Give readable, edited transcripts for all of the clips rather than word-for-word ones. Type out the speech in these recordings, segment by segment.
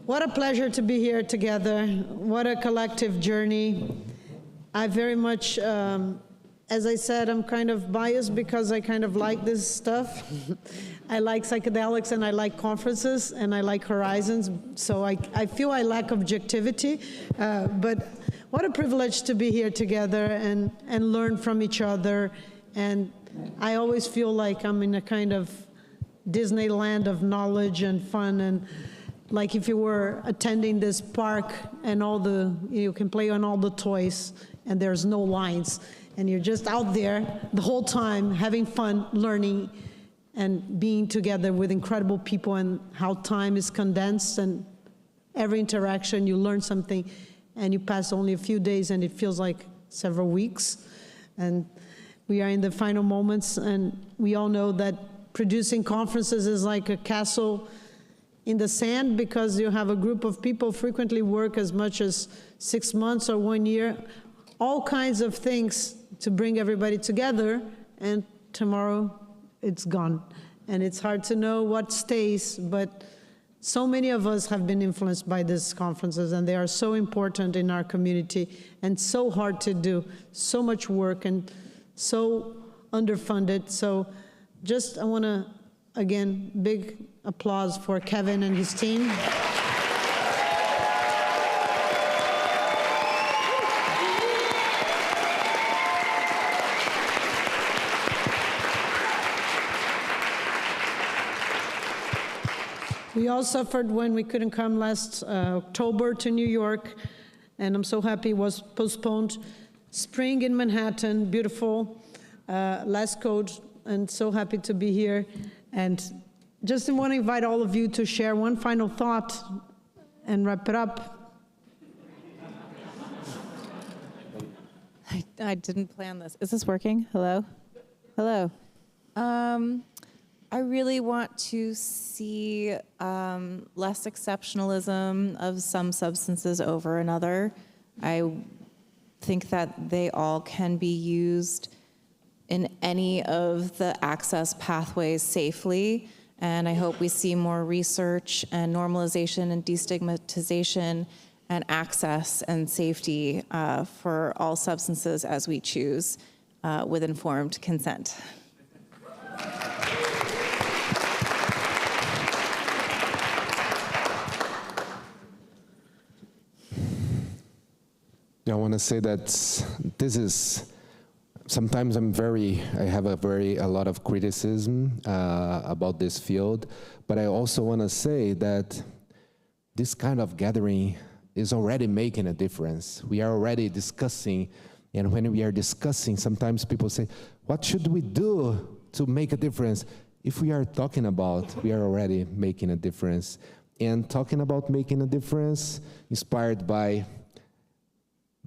What a pleasure to be here together. What a collective journey. I very much, as I said, I'm kind of biased because I kind of like this stuff. I like psychedelics and I like conferences and I like horizons, so I feel I lack objectivity, but what a privilege to be here together and learn from each other. And I always feel like I'm in a kind of Disneyland of knowledge and fun, and like if you were attending this park and you can play on all the toys and there's no lines and you're just out there the whole time having fun, learning and being together with incredible people, and how time is condensed and every interaction you learn something and you pass only a few days and it feels like several weeks. And we are in the final moments, and we all know that producing conferences is like a castle in the sand, because you have a group of people frequently work as much as 6 months or 1 year, all kinds of things to bring everybody together, and tomorrow it's gone. And it's hard to know what stays, but so many of us have been influenced by these conferences, and they are so important in our community and so hard to do, so much work and so underfunded. So just, I wanna, again, big applause for Kevin and his team. We all suffered when we couldn't come last October to New York, and I'm so happy it was postponed. Spring in Manhattan, beautiful, last code, and so happy to be here. And just want to invite all of you to share one final thought and wrap it up. I didn't plan this. Is this working? Hello? Hello. I really want to see less exceptionalism of some substances over another. I think that they all can be used in any of the access pathways safely, and I hope we see more research and normalization and destigmatization and access and safety for all substances as we choose with informed consent. I want to say that this is, sometimes I have a lot of criticism about this field, but I also want to say that this kind of gathering is already making a difference. We are already discussing, and when we are discussing, sometimes people say, what should we do to make a difference? If we are talking about, we are already making a difference. And talking about making a difference, inspired by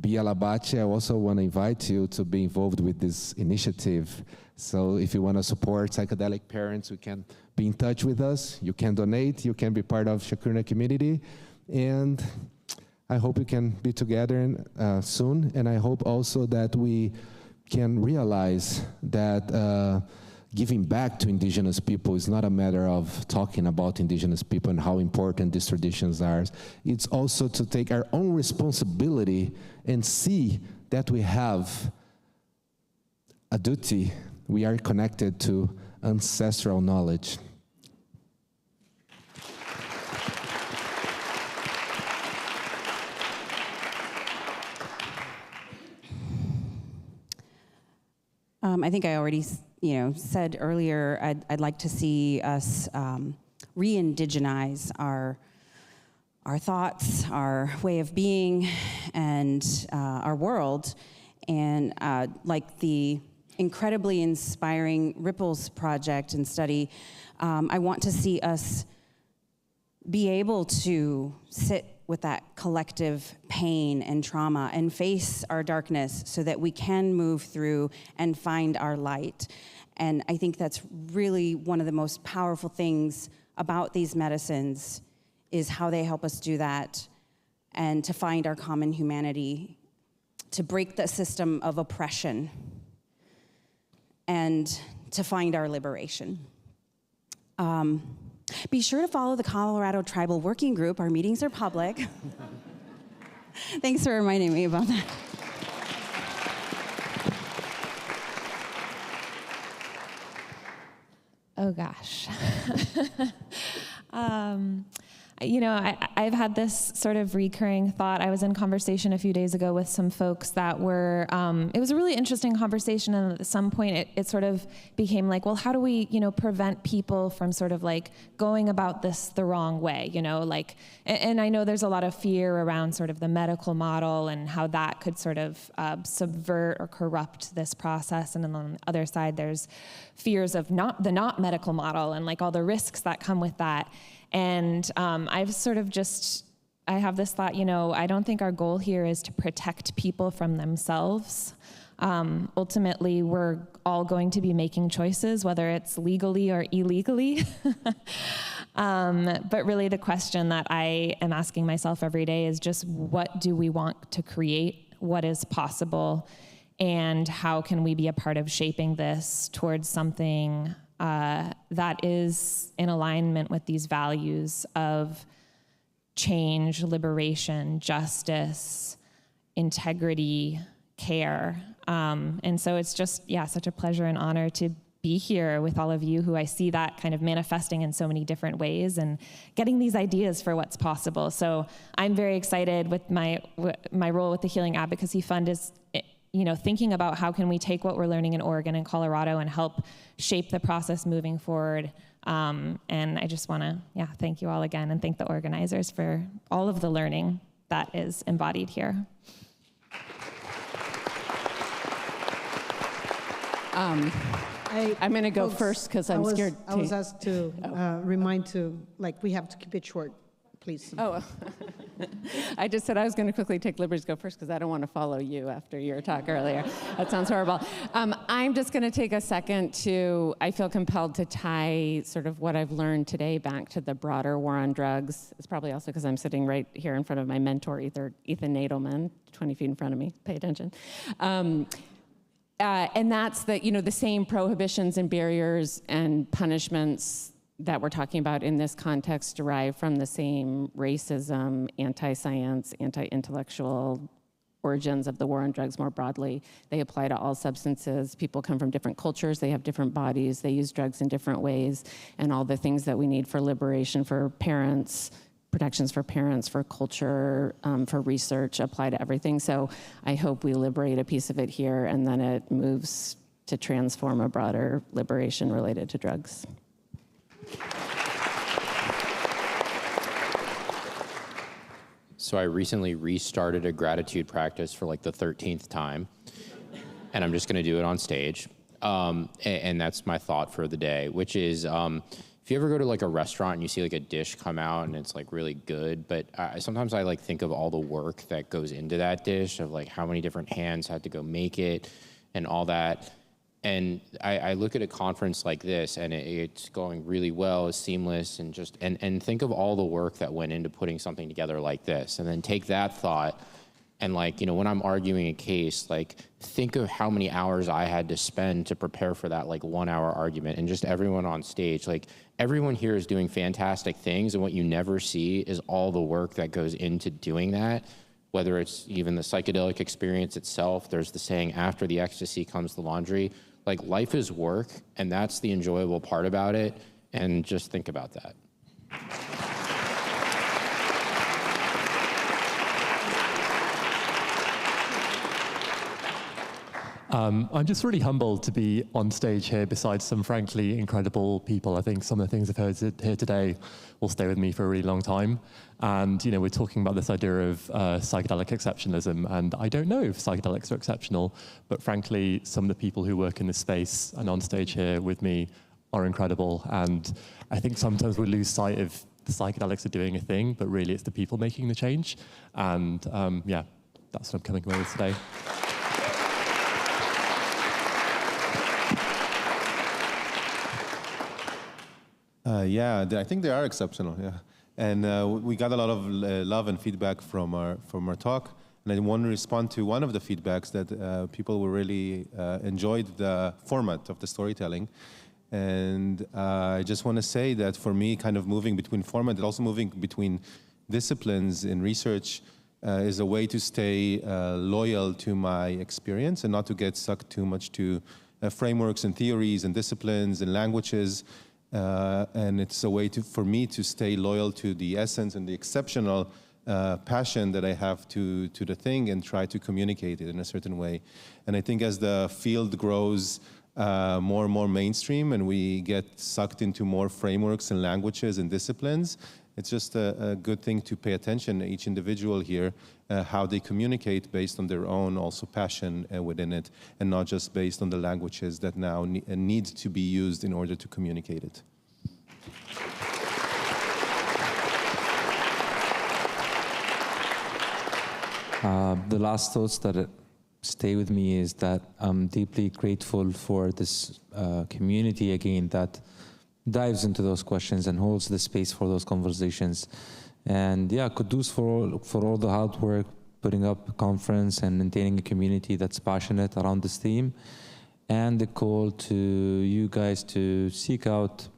Bia Labate, I also want to invite you to be involved with this initiative. So if you want to support psychedelic parents, you can be in touch with us. You can donate. You can be part of Chacruna community. And I hope we can be together soon. And I hope also that we can realize that giving back to indigenous people is not a matter of talking about indigenous people and how important these traditions are. It's also to take our own responsibility and see that we have a duty. We are connected to ancestral knowledge. I think I already said earlier, I'd like to see us re-indigenize our thoughts, our way of being, and our world. And like the incredibly inspiring Ripples project and study, I want to see us be able to sit with that collective pain and trauma and face our darkness so that we can move through and find our light. And I think that's really one of the most powerful things about these medicines, is how they help us do that, and to find our common humanity, to break the system of oppression, and to find our liberation. Be sure to follow the Colorado Tribal Working Group. Our meetings are public. Thanks for reminding me about that. Oh gosh. I've had this sort of recurring thought. I was in conversation a few days ago with some folks that were, it was a really interesting conversation, and at some point it sort of became like, well, how do we, prevent people from sort of like going about this the wrong way, and I know there's a lot of fear around sort of the medical model and how that could sort of subvert or corrupt this process, and then on the other side, there's fears of not medical model and like all the risks that come with that. And I've sort of I have this thought, I don't think our goal here is to protect people from themselves. Ultimately, we're all going to be making choices, whether it's legally or illegally. But really the question that I am asking myself every day is just, what do we want to create? What is possible? And how can we be a part of shaping this towards something that is in alignment with these values of change, liberation, justice, integrity, care. And so it's just, such a pleasure and honor to be here with all of you who I see that kind of manifesting in so many different ways and getting these ideas for what's possible. So I'm very excited with my role with the Healing Advocacy Fund is thinking about how can we take what we're learning in Oregon and Colorado and help shape the process moving forward. And I just want to, thank you all again and thank the organizers for all of the learning that is embodied here. I'm going to go first because I'm scared. I was asked to remind we have to keep it short, please. Oh, I just said I was going to quickly take liberties go first because I don't want to follow you after your talk earlier. That sounds horrible. I'm just going to take a second I feel compelled to tie sort of what I've learned today back to the broader war on drugs. It's probably also because I'm sitting right here in front of my mentor, Ethan Nadelman, 20 feet in front of me. Pay attention. And that's the same prohibitions and barriers and punishments that we're talking about in this context derive from the same racism, anti-science, anti-intellectual origins of the war on drugs more broadly. They apply to all substances. People come from different cultures. They have different bodies. They use drugs in different ways. And all the things that we need for liberation for parents, protections for parents, for culture, for research apply to everything. So I hope we liberate a piece of it here and then it moves to transform a broader liberation related to drugs. So I recently restarted a gratitude practice for like the 13th time, and I'm just going to do it on stage. And that's my thought for the day, which is if you ever go to like a restaurant and you see like a dish come out and it's like really good, but sometimes I like think of all the work that goes into that dish, of like how many different hands had to go make it and all that. And I look at a conference like this and it's going really well, it's seamless, and just and think of all the work that went into putting something together like this, and then take that thought and when I'm arguing a case, think of how many hours I had to spend to prepare for that 1 hour argument, and just everyone on stage, everyone here is doing fantastic things, and what you never see is all the work that goes into doing that. Whether it's even the psychedelic experience itself, there's the saying, after the ecstasy comes the laundry. Life is work, and that's the enjoyable part about it, and just think about that. I'm just really humbled to be on stage here beside some frankly incredible people. I think some of the things I've heard here today will stay with me for a really long time. And we're talking about this idea of psychedelic exceptionalism, and I don't know if psychedelics are exceptional, but frankly, some of the people who work in this space and on stage here with me are incredible. And I think sometimes we lose sight of the psychedelics are doing a thing, but really it's the people making the change. And that's what I'm coming away with today. I think they are exceptional. Yeah, and we got a lot of love and feedback from our talk. And I want to respond to one of the feedbacks that people were really enjoyed the format of the storytelling. And I just want to say that for me, kind of moving between format and also moving between disciplines in research is a way to stay loyal to my experience and not to get sucked too much to frameworks and theories and disciplines and languages. And it's a way for me to stay loyal to the essence and the exceptional passion that I have to the thing and try to communicate it in a certain way. And I think as the field grows more and more mainstream and we get sucked into more frameworks and languages and disciplines, it's just a good thing to pay attention to each individual here, how they communicate based on their own also passion within it, and not just based on the languages that now need to be used in order to communicate it. The last thoughts that stay with me is that I'm deeply grateful for this community again that dives into those questions and holds the space for those conversations. And yeah, kudos for all the hard work putting up a conference and maintaining a community that's passionate around this theme, and the call to you guys to seek out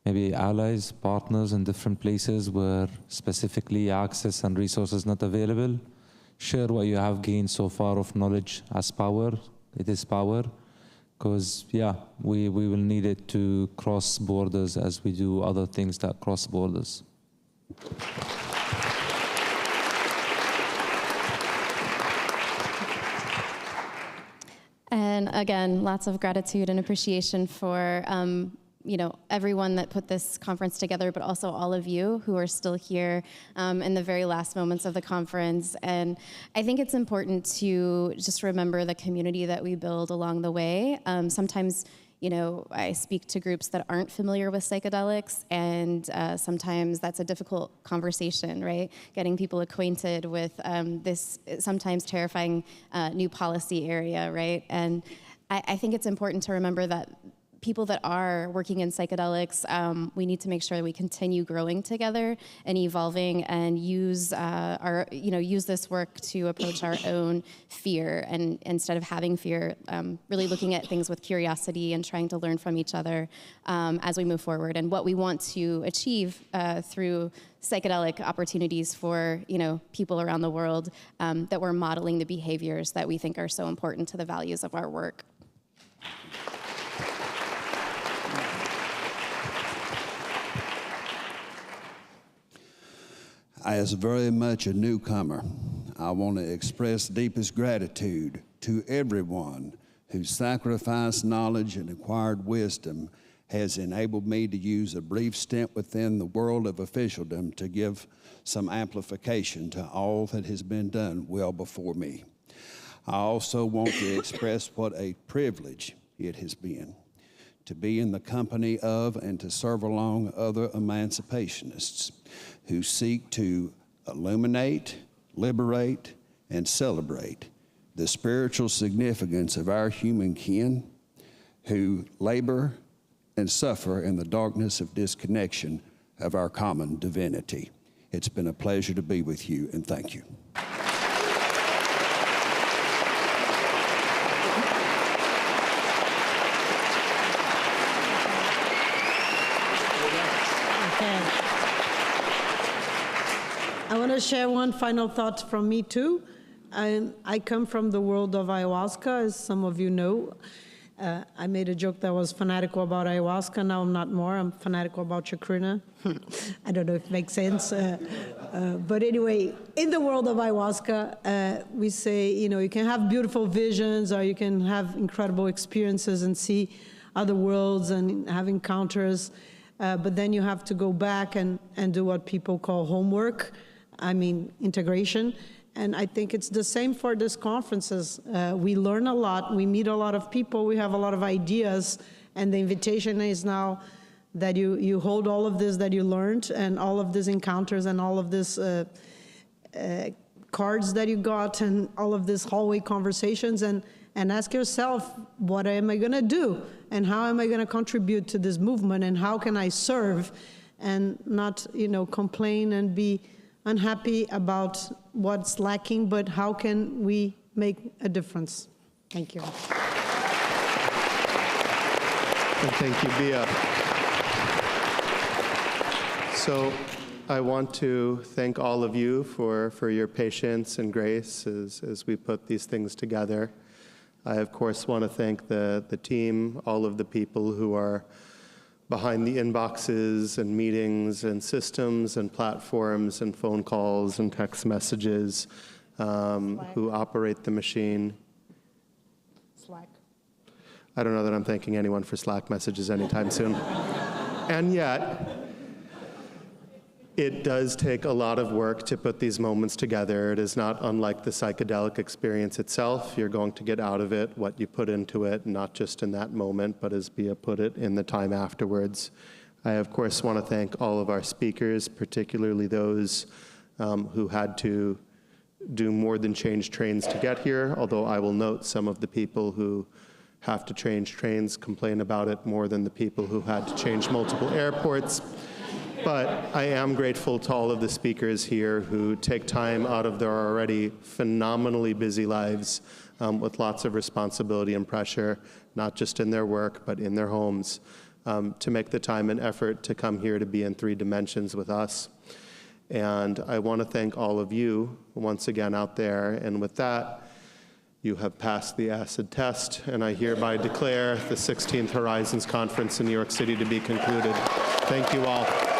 maybe allies, partners in different places where specifically access and resources not available. Share what you have gained so far of knowledge as power. It is power. Because, yeah, we will need it to cross borders as we do other things that cross borders. And again, lots of gratitude and appreciation for everyone that put this conference together, but also all of you who are still here in the very last moments of the conference. And I think it's important to just remember the community that we build along the way. Sometimes, I speak to groups that aren't familiar with psychedelics, and sometimes that's a difficult conversation, right? Getting people acquainted with this sometimes terrifying new policy area, right? And I think it's important to remember that people that are working in psychedelics, we need to make sure that we continue growing together and evolving, and use use this work to approach our own fear, and instead of having fear, really looking at things with curiosity and trying to learn from each other as we move forward. And what we want to achieve through psychedelic opportunities for people around the world, that we're modeling the behaviors that we think are so important to the values of our work. As very much a newcomer, I want to express deepest gratitude to everyone whose sacrificed knowledge and acquired wisdom has enabled me to use a brief stint within the world of officialdom to give some amplification to all that has been done well before me. I also want to express what a privilege it has been to be in the company of and to serve along other emancipationists who seek to illuminate, liberate, and celebrate the spiritual significance of our human kin who labor and suffer in the darkness of disconnection of our common divinity. It's been a pleasure to be with you, and thank you. I want to share one final thought from me too. I come from the world of ayahuasca, as some of you know. I made a joke that I was fanatical about ayahuasca. Now I'm not more. I'm fanatical about chakrina. I don't know if it makes sense. But anyway, in the world of ayahuasca, we say, you can have beautiful visions, or you can have incredible experiences and see other worlds and have encounters. But then you have to go back and do what people call homework. Integration. And I think it's the same for these conferences. We learn a lot, we meet a lot of people, we have a lot of ideas, and the invitation is now that you hold all of this that you learned, and all of these encounters, and all of this cards that you got, and all of these hallway conversations, and ask yourself, what am I gonna do? And how am I gonna contribute to this movement? And how can I serve and not, complain and be unhappy about what's lacking, but how can we make a difference? Thank you. And thank you, Bia. So I want to thank all of you for your patience and grace as we put these things together. I, of course, want to thank the team, all of the people who are behind the inboxes and meetings and systems and platforms and phone calls and text messages, who operate the machine. Slack. I don't know that I'm thanking anyone for Slack messages anytime soon. And yet, it does take a lot of work to put these moments together. It is not unlike the psychedelic experience itself. You're going to get out of it what you put into it, not just in that moment, but as Bia put it, in the time afterwards. I, of course, want to thank all of our speakers, particularly those who had to do more than change trains to get here, although I will note some of the people who have to change trains complain about it more than the people who had to change multiple airports. But I am grateful to all of the speakers here who take time out of their already phenomenally busy lives with lots of responsibility and pressure, not just in their work, but in their homes, to make the time and effort to come here to be in 3 dimensions with us. And I want to thank all of you once again out there. And with that, you have passed the acid test, and I hereby declare the 16th Horizons Conference in New York City to be concluded. Thank you all.